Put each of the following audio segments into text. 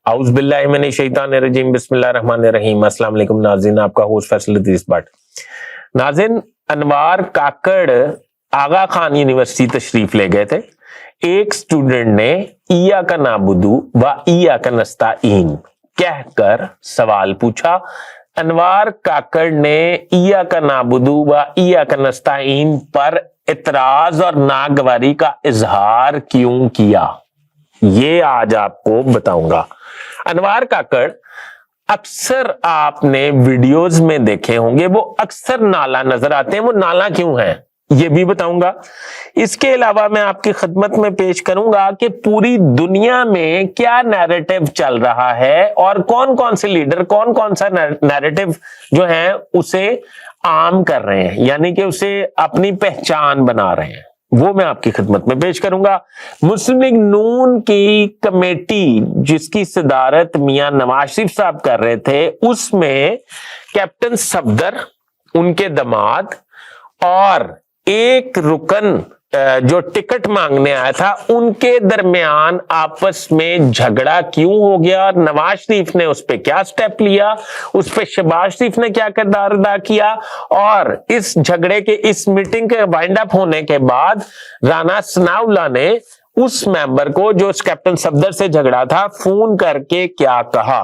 اعوذ باللہ من الشیطان الرجیم بسم اللہ الرحمن الرحیم۔ السلام علیکم ناظرین، آپ کا ہوسٹ فیصل ادریس بٹ۔ ناظرین، انوار کاکڑ آغا خان یونیورسٹی تشریف لے گئے تھے۔ ایک سٹوڈنٹ نے ایاک نعبدو و ایاک نستعین کہہ کر سوال پوچھا۔ انوار کاکڑ نے ایاک نعبدو و ایاک نستعین پر اعتراض اور ناگواری کا اظہار کیوں کیا، یہ آج آپ کو بتاؤں گا۔ انوار کاکڑ اکثر آپ نے ویڈیوز میں دیکھے ہوں گے، وہ اکثر نالا نظر آتے ہیں۔ وہ نالا کیوں ہیں یہ بھی بتاؤں گا۔ اس کے علاوہ میں آپ کی خدمت میں پیش کروں گا کہ پوری دنیا میں کیا نیریٹو چل رہا ہے اور کون کون سے لیڈر کون کون سا نیریٹو جو ہے اسے عام کر رہے ہیں، یعنی کہ اسے اپنی پہچان بنا رہے ہیں، وہ میں آپ کی خدمت میں پیش کروں گا۔ مسلم لیگ نون کی کمیٹی جس کی صدارت میاں نواز شریف صاحب کر رہے تھے، اس میں کیپٹن صفدر، ان کے داماد اور ایک رکن جو ٹکٹ مانگنے آیا تھا، ان کے درمیان آپس میں جھگڑا کیوں ہو گیا، نواز شریف نے اس پہ کیا سٹیپ لیا، اس پہ شہباز شریف نے کیا کردار ادا کیا، اور اس جھگڑے کے اس میٹنگ کے وائنڈ اپ ہونے کے بعد رانا ثناء اللہ نے اس ممبر کو جو کیپٹن صفدر سے جھگڑا تھا فون کر کے کیا کہا۔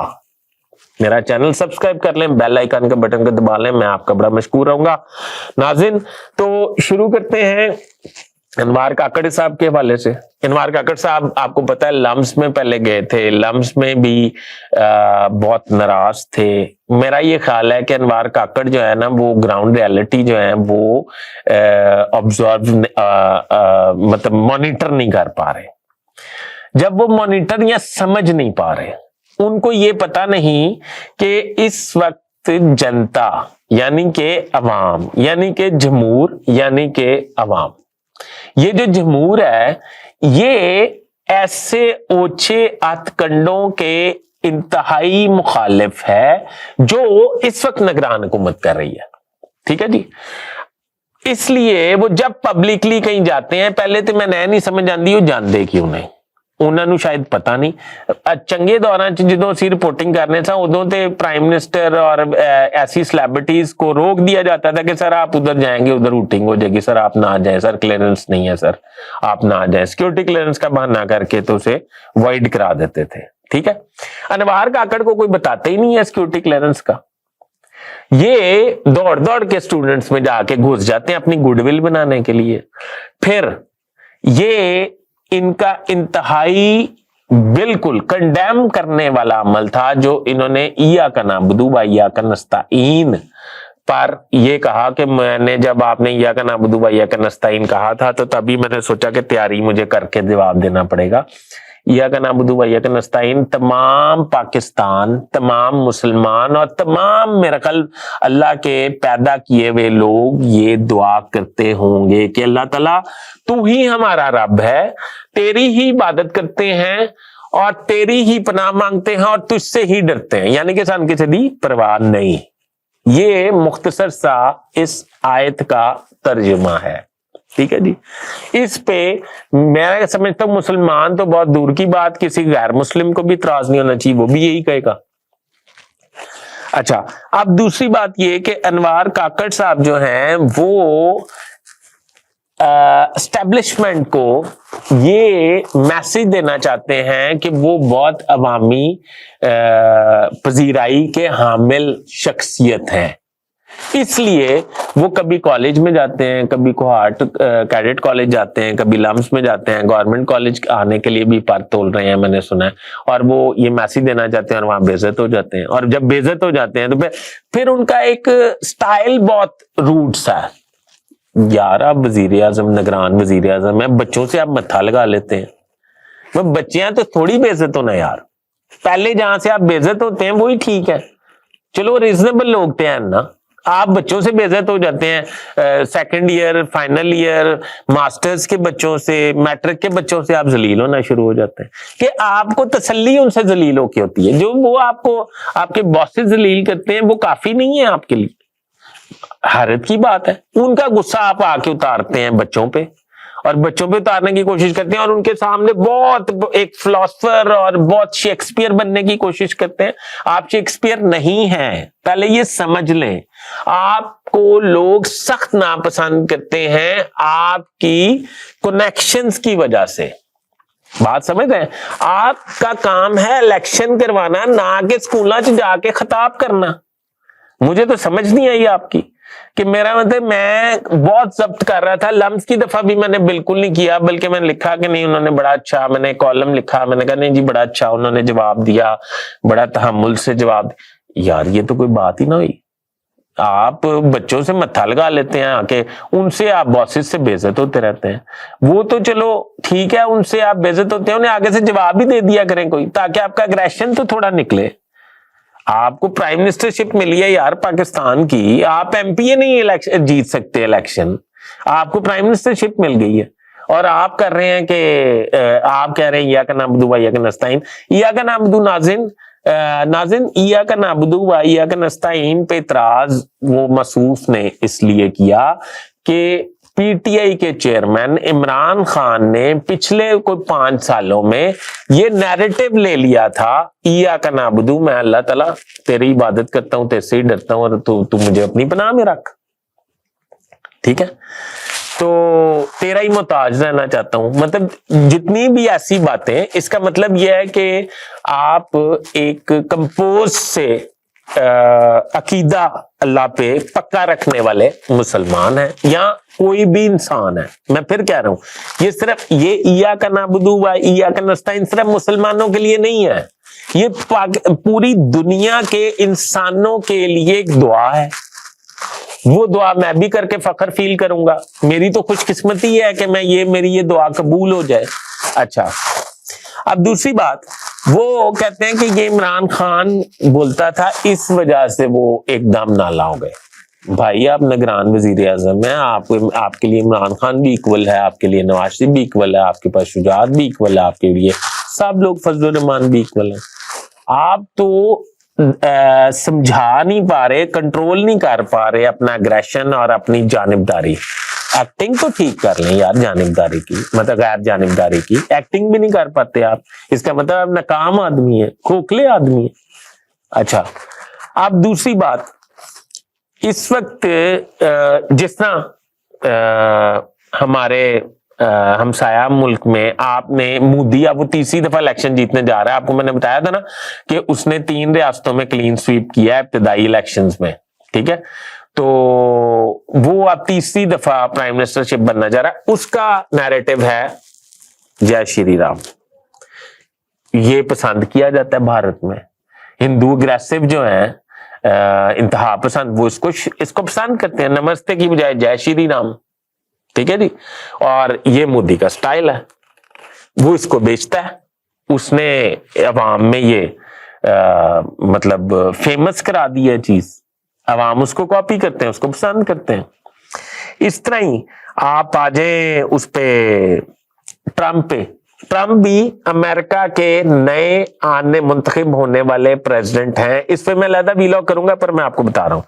میرا چینل سبسکرائب کر لیں، بیل آئیکن کے بٹن کو دبا لیں، میں آپ کا بڑا مشکور رہوں گا۔ ناظرین، تو شروع کرتے ہیں انوار کاکڑ صاحب کے حوالے سے۔ انوار کاکڑ صاحب آپ کو پتا ہے لمس میں پہلے گئے تھے، لمس میں بھی بہت ناراض تھے۔ میرا یہ خیال ہے کہ انوار کاکڑ جو ہے نا، وہ گراؤنڈ ریالٹی جو ہے وہ آبزرو مطلب مانیٹر نہیں کر پا رہے۔ جب وہ مانیٹر یا سمجھ نہیں پا رہے، ان کو یہ پتا نہیں کہ اس وقت جنتا یعنی کہ عوام یعنی کہ جمہور یعنی کہ عوام، یہ جو جمہور ہے یہ ایسے اوچھے ہتھ کنڈوں کے انتہائی مخالف ہے جو اس وقت نگران حکومت کر رہی ہے، ٹھیک ہے جی۔ اس لیے وہ جب پبلکلی کہیں جاتے ہیں، پہلے تو میں نہیں سمجھ آندی وہ جاندے کیوں نہیں، انہوں نے شاید پتا نہیں۔ چنگے دوران جدوں اسی رپورٹنگ کرنے تھا ادوں تے پرائم منسٹر اور ایسی سیلیبریٹیز کو روک دیا جاتا تھا کہ سر آپ ادھر جائیں گے ادھر روٹنگ ہو جائے گی، سر آپ نہ جائیں، سر کلیئرنس نہیں ہے، سر آپ نہ جائیں، سیکورٹی کلیئرنس کا بہانہ کر کے تو اسے وائڈ کرا دیتے تھے، ٹھیک ہے۔ انوار کاکڑ کو کوئی بتاتے ہی نہیں ہے سیکورٹی کلیئرنس کا، یہ دوڑ دوڑ کے اسٹوڈنٹس میں جا کے گھس جاتے ہیں اپنی گڈ ول بنانے کے لیے۔ پھر یہ ان کا انتہائی بالکل کنڈیم کرنے والا عمل تھا جو انہوں نے ایاک نعبدو و ایاک نستعین پر یہ کہا کہ میں نے جب آپ نے ایاک نعبدو و ایاک نستعین کہا تھا تو تبھی میں نے سوچا کہ تیاری مجھے کر کے جواب دینا پڑے گا۔ ایاک نعبدو و ایاک نستعین تمام پاکستان، تمام مسلمان اور تمام میرا خیال اللہ کے پیدا کیے ہوئے لوگ یہ دعا کرتے ہوں گے کہ اللہ تعالیٰ تو ہی ہمارا رب ہے، تیری ہی عبادت کرتے ہیں اور تیری ہی پناہ مانگتے ہیں اور تجھ سے ہی ڈرتے ہیں، یعنی کہ سان کسی دی پرواہ نہیں۔ یہ مختصر سا اس آیت کا ترجمہ ہے، ٹھیک ہے جی۔ اس پہ میں سمجھتا ہوں مسلمان تو بہت دور کی بات، کسی غیر مسلم کو بھی اعتراض نہیں ہونا چاہیے، وہ بھی یہی کہے گا۔ اچھا، اب دوسری بات یہ کہ انوار کاکڑ صاحب جو ہیں وہ اسٹیبلشمنٹ کو یہ میسج دینا چاہتے ہیں کہ وہ بہت عوامی پذیرائی کے حامل شخصیت ہیں، اس لیے وہ کبھی کالج میں جاتے ہیں، کبھی کوہارٹ کیڈٹ کالج جاتے ہیں، کبھی لمس میں جاتے ہیں، گورنمنٹ کالج آنے کے لیے بھی پر تول رہے ہیں میں نے سنا ہے، اور وہ یہ میسج دینا چاہتے ہیں اور وہاں بے عزت ہو جاتے ہیں، اور جب بے عزت ہو جاتے ہیں تو پھر ان کا ایک سٹائل بہت روڈ سا ہے۔ یار آپ وزیر اعظم، نگران وزیر اعظم ہے، بچوں سے آپ متھا لگا لیتے ہیں، وہ بچے ہیں تو تھوڑی بے عزت ہونا یار، پہلے جہاں سے آپ بے عزت ہوتے ہیں وہی ٹھیک ہے، چلو ریزنیبل لوگ تھے ہیں نا، آپ بچوں سے بے عزت ہو جاتے ہیں، second year, final year, masters کے بچوں سے، میٹرک کے بچوں سے آپ ذلیل ہونا شروع ہو جاتے ہیں کہ آپ کو تسلی ان سے ذلیل ہو کے ہوتی ہے، جو وہ آپ کو آپ کے باسز ذلیل کرتے ہیں وہ کافی نہیں ہے آپ کے لیے، حیرت کی بات ہے۔ ان کا غصہ آپ آ کے اتارتے ہیں بچوں پہ، اور بچوں پہ اتارنے کی کوشش کرتے ہیں اور ان کے سامنے بہت ایک فلاسفر اور بہت شیکسپیئر بننے کی کوشش کرتے ہیں. آپ شیکسپیئر نہیں ہیں, پہلے یہ سمجھ لیں. آپ کو لوگ سخت ناپسند کرتے ہیں آپ کی کنیکشنز کی وجہ سے. بات سمجھ رہے ہیں؟ آپ کا کام ہے الیکشن کروانا, نہ کہ اسکولوں سے جا کے خطاب کرنا. مجھے تو سمجھ نہیں آئی آپ کی کہ میرا مطلب میں بہت ضبط کر رہا تھا, لمز کی دفعہ بھی میں نے بالکل نہیں کیا, بلکہ میں نے لکھا کہ نہیں انہوں نے بڑا اچھا, میں نے کالم لکھا, میں نے کہا نہیں جی بڑا اچھا انہوں نے جواب دیا, بڑا تحمل سے جواب دیا. یار یہ تو کوئی بات ہی نہ ہوئی. آپ بچوں سے متھا لگا لیتے ہیں کہ ان سے آپ باسز سے بے عزت ہوتے رہتے ہیں. وہ تو چلو ٹھیک ہے, ان سے آپ بے عزت ہوتے ہیں, انہیں آگے سے جواب بھی دے دیا کریں کوئی, تاکہ آپ کا اگریشن تو تھوڑا نکلے. آپ کو پرائم منسٹر شپ ملی ہے یار پاکستان کی, آپ ایم پی اے نہیں جیت سکتے الیکشن, آپ کو پرائم منسٹر شپ مل گئی ہے اور آپ کر رہے ہیں کہ آپ کہہ رہے ہیں ایاک نعبد و ایاک نستعین. ایاک نعبد ناظرین ایاک نعبد و ایاک نستعین پہ اعتراض وہ موصوف نے اس لیے کیا کہ پی ٹی آئی کے چیئرمین عمران خان نے پچھلے کوئی 5 سالوں میں یہ نیریٹو لے لیا تھا, ایاک نعبد, میں اللہ تعالیٰ تیری عبادت کرتا ہوں, تیرے سے ہی ڈرتا ہوں, اور تو مجھے اپنی پناہ میں رکھ. ٹھیک ہے, تو تیرا ہی محتاج رہنا چاہتا ہوں. مطلب جتنی بھی ایسی باتیں, اس کا مطلب یہ ہے کہ آپ ایک کمپوز سے عقیدہ اللہ پہ پکا رکھنے والے مسلمان ہیں, یا کوئی بھی انسان ہے. میں پھر کہہ رہا ہوں, یہ صرف یہ ایاک نعبد و ایاک نستعین صرف مسلمانوں کے لیے نہیں ہے, یہ پوری دنیا کے انسانوں کے لیے ایک دعا ہے. وہ دعا میں بھی کر کے فخر فیل کروں گا. میری تو خوش قسمتی ہے کہ میری یہ دعا قبول ہو جائے. اچھا, اب دوسری بات, وہ کہتے ہیں کہ یہ عمران خان بولتا تھا, اس وجہ سے وہ ایک دم نالا ہو گئے. بھائی آپ نگران وزیر اعظم ہیں, آپ کے لیے عمران خان بھی ایکول ہے, آپ کے لیے نواز شریف بھی ایکول ہے, آپ کے پاس شجاعت بھی ایکول ہے, آپ کے لیے سب لوگ فضل الرحمان بھی ایکول ہیں. آپ تو سمجھا نہیں پا رہے, کنٹرول نہیں کر پا رہے اپنا اگریشن اور اپنی جانبداری. ایکٹنگ تو ٹھیک کر لیں یار, جانبداری کی مطلب غیر جانبداری کی ایکٹنگ بھی نہیں کر پاتے آپ, اس کا مطلب آپ ناکام آدمی ہے, کھوکھلے آدمی ہے. اچھا, اب دوسری بات, اس وقت جس طرح ہمارے ہمسایہ ملک میں آپ نے مودی, اب وہ 3ری دفعہ الیکشن جیتنے جا رہا ہے. آپ کو میں نے بتایا تھا نا کہ اس نے 3 ریاستوں میں کلین سویپ کیا ہے ابتدائی الیکشنز میں. ٹھیک ہے, تو وہ اب 3ری دفعہ پرائم منسٹر شپ بننا جا رہا ہے. اس کا نیریٹو ہے جے شری رام. یہ پسند کیا جاتا ہے بھارت میں. ہندو اگریسو جو ہیں انتہا پسند, وہ اس کو پسند کرتے ہیں. نمستے کی بجائے جے شری رام. ٹھیک ہے جی, اور یہ مودی کا سٹائل ہے, وہ اس کو بیچتا ہے. اس نے عوام میں یہ مطلب فیمس کرا دی ہے چیز, عوام اس کو کاپی کرتے ہیں, اس کو پسند کرتے ہیں. اس طرح ہی آپ آ جائیں اس پہ ٹرمپ پہ. ٹرمپ بھی امریکہ کے نئے آنے منتخب ہونے والے پریزیڈنٹ ہیں. اس پہ میں علیحدہ ویلاگ کروں گا, پر میں آپ کو بتا رہا ہوں.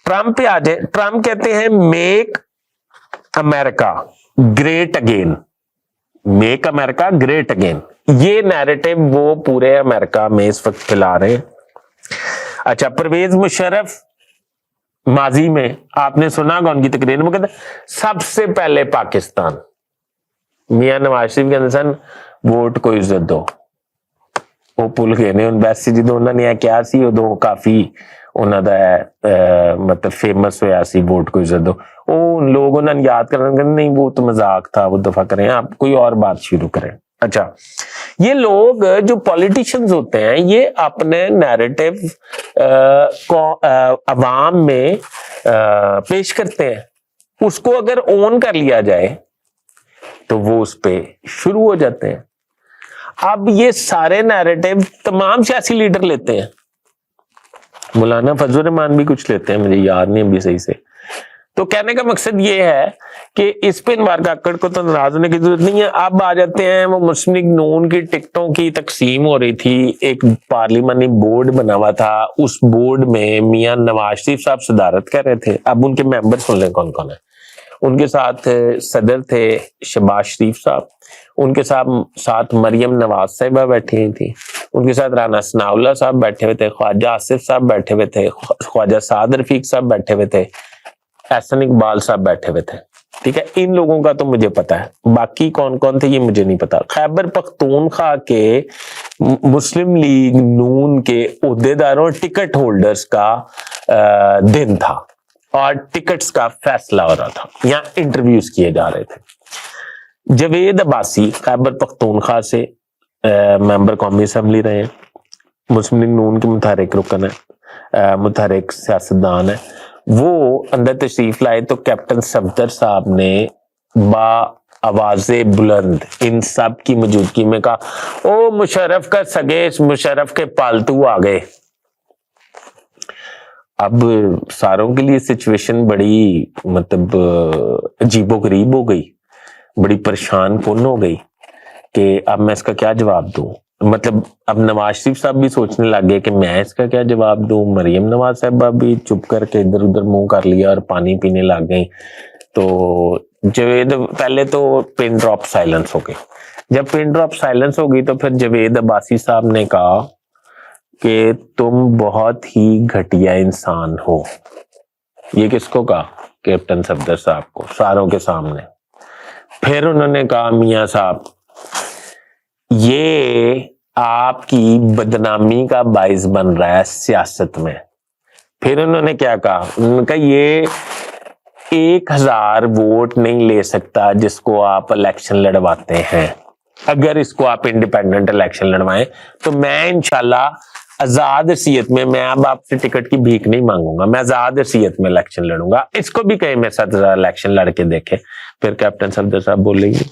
ٹرمپ پہ آ جائیں. ٹرمپ کہتے ہیں میک امریکہ گریٹ اگین, میک امریکہ گریٹ اگین. یہ نیریٹو وہ پورے امریکہ میں اس وقت پھیلا رہے ہیں. اچھا, پرویز مشرف ماضی میں آپ نے سنا ہوگا ان کی تقریر میں کہتے سب سے پہلے پاکستان, میاں نواز شریف کے سن ووٹ کو عزت دو. وہ بھول گئے نے ان ویسے جدو انہوں نے کیا سی ادو کافی انہوں دا مطلب فیمس ہویا سی ووٹ کو عزت دو. وہ لوگ انہوں نے یاد کرنے نہیں وہ تو مذاق تھا, وہ دفعہ کریں, آپ کوئی اور بات شروع کریں. اچھا, یہ لوگ جو پولیٹیشنز ہوتے ہیں یہ اپنے نیریٹو کو عوام میں پیش کرتے ہیں. اس کو اگر اون کر لیا جائے تو وہ اس پہ شروع ہو جاتے ہیں. اب یہ سارے نیریٹو تمام سیاسی لیڈر لیتے ہیں. مولانا فضل الرحمان بھی کچھ لیتے ہیں, مجھے یاد نہیں ابھی صحیح سے. تو کہنے کا مقصد یہ ہے کہ اس پہ انوار کاکڑ کو تو ناراض ہونے کی ضرورت نہیں ہے. اب آ جاتے ہیں, وہ مسلم لیگ نون کی ٹکٹوں کی تقسیم ہو رہی تھی, ایک پارلیمانی بورڈ بنا ہوا تھا, اس بورڈ میں میاں نواز شریف صاحب صدارت کر رہے تھے. اب ان کے ممبر سن لیں کون کون ہے. ان کے ساتھ صدر تھے شہباز شریف صاحب، ان کے ساتھ مریم نواز صاحبہ بیٹھی ہوئی تھی، ان کے ساتھ رانا ثناء اللہ صاحب بیٹھے ہوئے تھے، خواجہ آصف صاحب بیٹھے ہوئے تھے، خواجہ سعد رفیق صاحب بیٹھے ہوئے تھے، احسن اقبال صاحب بیٹھے ہوئے تھے. ٹھیک ہے، ان لوگوں کا تو مجھے پتا ہے، باقی کون کون تھے یہ مجھے نہیں پتا. خیبر پختونخوا کے مسلم لیگ نون کے عہدیداروں ٹکٹ ہولڈرز کا دن تھا اور ٹکٹس کا فیصلہ ہو رہا تھا، یہاں انٹرویوز کیے جا رہے تھے. جوید عباسی خیبر پختونخوا سے ممبر قومی اسمبلی رہے ہیں، مسلم لیگ نون کے متحرک رکن ہے، متحرک سیاستدان ہے. وہ اندر تشریف لائے تو کیپٹن صفدر صاحب نے با آواز بلند ان سب کی موجودگی میں کہا، او مشرف کا سگے مشرف کے پالتو آ گئے. اب ساروں کے لیے سچویشن بڑی مطلب عجیب و غریب ہو گئی، بڑی پریشان کن ہو گئی کہ اب میں اس کا کیا جواب دوں. مطلب اب نواز شریف صاحب بھی سوچنے لگ گئے کہ میں اس کا کیا جواب دوں. مریم نواز صاحبہ بھی چپ کر کے ادھر ادھر منہ کر لیا اور پانی پینے لگ گئی. تو جوید پہلے تو پن ڈراپ سائلنس ہو گئی. جب پن ڈراپ سائلنس ہو گئی تو پھر جوید عباسی صاحب نے کہا کہ تم بہت ہی گھٹیا انسان ہو. یہ کس کو کہا؟ کیپٹن صفدر صاحب کو، ساروں کے سامنے. پھر انہوں نے کہا میاں صاحب یہ آپ کی بدنامی کا باعث بن رہا ہے سیاست میں. پھر انہوں نے کیا کہا؟ انہوں نے کہا یہ 1000 ووٹ نہیں لے سکتا جس کو آپ الیکشن لڑواتے ہیں. اگر اس کو آپ انڈیپینڈنٹ الیکشن لڑوائیں تو میں انشاءاللہ آزاد حیثیت میں اب آپ سے ٹکٹ کی بھیک نہیں مانگوں گا، میں آزاد حیثیت میں الیکشن لڑوں گا. اس کو بھی کہیں میرے ساتھ الیکشن لڑ کے دیکھے. پھر کیپٹن صفدر صاحب بولے گی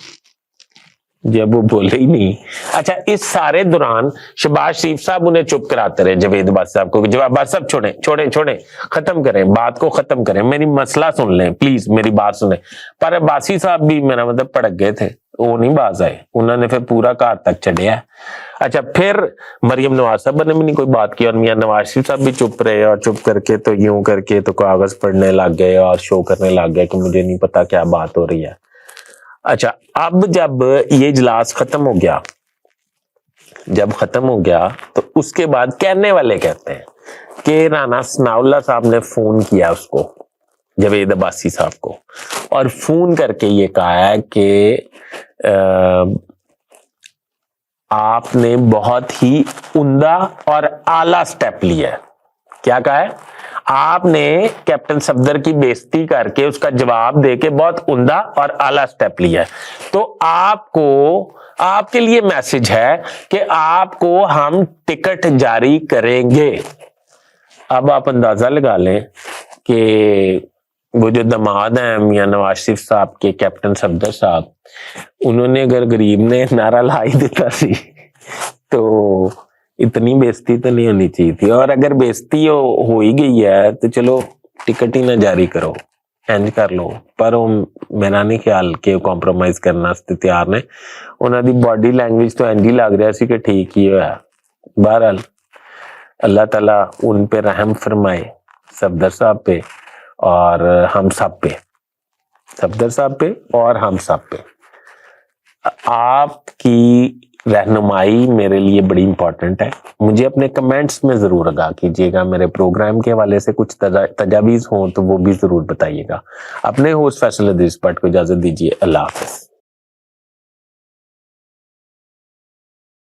جب وہ بولے ہی نہیں. اچھا، اس سارے دوران شہباز شریف صاحب انہیں چپ کراتے رہے جوید عباسی صاحب کو. جواب عباس صاحب چھوڑیں، ختم کریں بات کو، ختم کریں، میری مسئلہ سن لیں پلیز، میری بات سنیں. پر عباسی صاحب بھی میرا مطلب پڑک گئے تھے، وہ نہیں باز آئے، انہوں نے پھر پورا کار تک چڑھیا. اچھا، پھر مریم نواز صاحب نے بھی نہیں کوئی بات کی اور میاں نواز شریف صاحب بھی چپ رہے اور چپ کر کے تو یوں کر کے تو کاغذ پڑھنے لگ گئے اور شو کرنے لگ گئے کہ مجھے نہیں پتا کیا بات ہو رہی ہے. اچھا، اب جب یہ اجلاس ختم ہو گیا تو اس کے بعد کہنے والے کہتے ہیں کہ رانا ثناء اللہ صاحب نے فون کیا اس کو، جوید عباسی صاحب کو، اور فون کر کے یہ کہا ہے کہ آپ نے بہت ہی عمدہ اور اعلیٰ سٹیپ لیا ہے. کیا کہا ہے؟ آپ نے کیپٹن صفدر کی بےزتی کر کے اس کا جواب دے کے بہت عمدہ اور اعلیٰ سٹیپ لیا ہے. تو آپ کے لیے میسج ہے کہ آپ کو ہم ٹکٹ جاری کریں گے. اب آپ اندازہ لگا لیں کہ وہ جو دماد ہیں میاں نواز شریف صاحب کے کیپٹن صفدر صاحب، انہوں نے اگر غریب نے نعرہ لا ہی دیتا سی تو اتنی بےزتی تو نہیں ہونی چاہیے تھی. اور اگر بےزتی ہو ہی گئی ہے تو چلو ٹکٹ ہی نہ جاری کرو، اینج کر لو. پر میرا نہیں خیال کہ کمپرومائز کرنا تیار نے. انہوں دی باڈی لینگویج تو اینج ہی لگ رہا سی کہ ٹھیک ہی ہوا. بہرحال اللہ تعالیٰ ان پہ رحم فرمائے، صفدر صاحب پہ اور ہم سب پہ، صفدر صاحب پہ اور ہم سب پہ. آپ کی رہنمائی میرے لیے بڑی امپورٹنٹ ہے. مجھے اپنے کمنٹس میں ضرور آگاہ کیجیے گا. میرے پروگرام کے حوالے سے کچھ تجاویز ہوں تو وہ بھی ضرور بتائیے گا. اپنے ہوسٹ فیصل ادریس بٹ کو اجازت دیجیے. اللہ حافظ.